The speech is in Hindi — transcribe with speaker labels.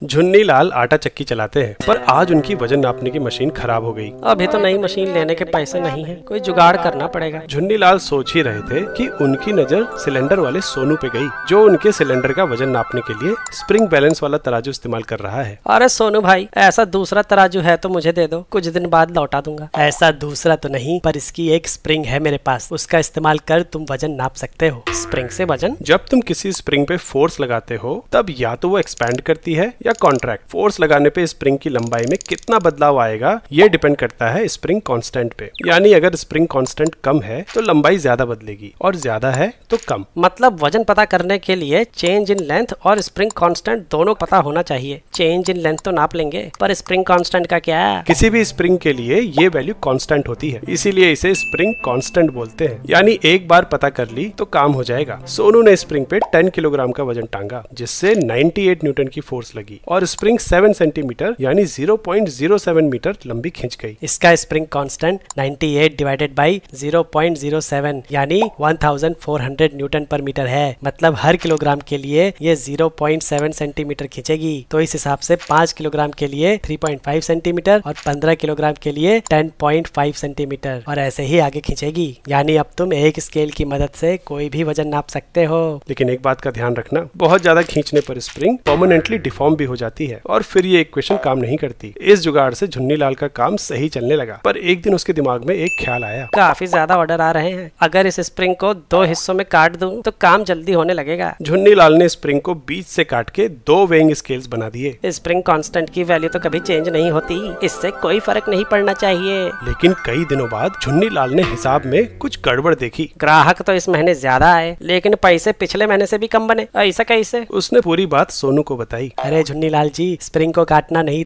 Speaker 1: झुन्नीलाल आटा चक्की चलाते हैं, पर आज उनकी वजन नापने की मशीन खराब हो गई।
Speaker 2: अभी तो नई मशीन लेने के पैसे नहीं हैं, कोई जुगाड़ करना पड़ेगा।
Speaker 1: झुन्नीलाल सोच ही रहे थे कि उनकी नजर सिलेंडर वाले सोनू पे गई, जो उनके सिलेंडर का वजन नापने के लिए स्प्रिंग बैलेंस वाला तराजू इस्तेमाल कर रहा है।
Speaker 2: अरे सोनू भाई, ऐसा दूसरा तराजू है तो मुझे दे दो, कुछ दिन बाद लौटा दूंगा। ऐसा दूसरा तो नहीं, पर इसकी एक स्प्रिंग है मेरे पास, उसका इस्तेमाल कर तुम वजन नाप सकते हो। स्प्रिंग से वजन?
Speaker 1: जब तुम किसी स्प्रिंग पे फोर्स लगाते हो तब या तो वो एक्सपैंड करती है या कॉन्ट्रैक्ट। फोर्स लगाने पे स्प्रिंग की लंबाई में कितना बदलाव आएगा ये डिपेंड करता है स्प्रिंग कांस्टेंट पे। यानी अगर स्प्रिंग कांस्टेंट कम है तो लंबाई ज्यादा बदलेगी और ज्यादा है तो कम।
Speaker 2: मतलब वजन पता करने के लिए चेंज इन लेंथ और स्प्रिंग कांस्टेंट दोनों पता होना चाहिए। चेंज इन लेंथ तो नाप लेंगे, पर स्प्रिंग कांस्टेंट का क्या?
Speaker 1: किसी भी स्प्रिंग के लिए ये वैल्यू कांस्टेंट होती है, इसीलिए इसे स्प्रिंग कांस्टेंट बोलते हैं। यानी एक बार पता कर ली तो काम हो जाएगा। सोनू ने स्प्रिंग पे 10 किलोग्राम का वजन टांगा, जिससे 98 न्यूटन की फोर्स लगी और स्प्रिंग 7 सेंटीमीटर यानी 0.07 मीटर लंबी खिंच गई।
Speaker 2: इसका स्प्रिंग कांस्टेंट 98 डिवाइडेड बाई 0.07 यानी 1400 न्यूटन पर मीटर है। मतलब हर किलोग्राम के लिए ये 0.7 सेंटीमीटर खींचेगी। तो इस हिसाब से 5 किलोग्राम के लिए 3.5 सेंटीमीटर और 15 किलोग्राम के लिए 10.5 सेंटीमीटर और ऐसे ही आगे खींचेगी। यानी अब तुम एक स्केल की मदद से कोई भी वजन नाप सकते हो।
Speaker 1: लेकिन एक बात का ध्यान रखना, बहुत ज्यादा खींचने पर स्प्रिंग परमानेंटली डिफॉर्म भी हो जाती है और फिर ये इक्वेशन काम नहीं करती। इस जुगाड़ से झुन्नीलाल का काम सही चलने लगा, पर एक दिन उसके दिमाग में एक ख्याल आया।
Speaker 2: काफी ज्यादा ऑर्डर आ रहे हैं, अगर इस स्प्रिंग को 2 हिस्सों में काट दूं तो काम जल्दी होने लगेगा।
Speaker 1: झुन्नीलाल ने स्प्रिंग को बीच से काट के 2 वेइंग स्केल्स बना दिए।
Speaker 2: स्प्रिंग कांस्टेंट की वैल्यू तो कभी चेंज नहीं होती, इससे कोई फर्क नहीं पड़ना चाहिए।
Speaker 1: लेकिन कई दिनों बाद झुन्नीलाल ने हिसाब में कुछ गड़बड़ देखी।
Speaker 2: ग्राहक तो इस महीने ज्यादा आए, लेकिन पैसे पिछले महीने से भी कम बने, ऐसा कैसे?
Speaker 1: उसने पूरी बात सोनू को बताई।
Speaker 2: अरे झुन्नीलाल जी, स्प्रिंग को काटना नहीं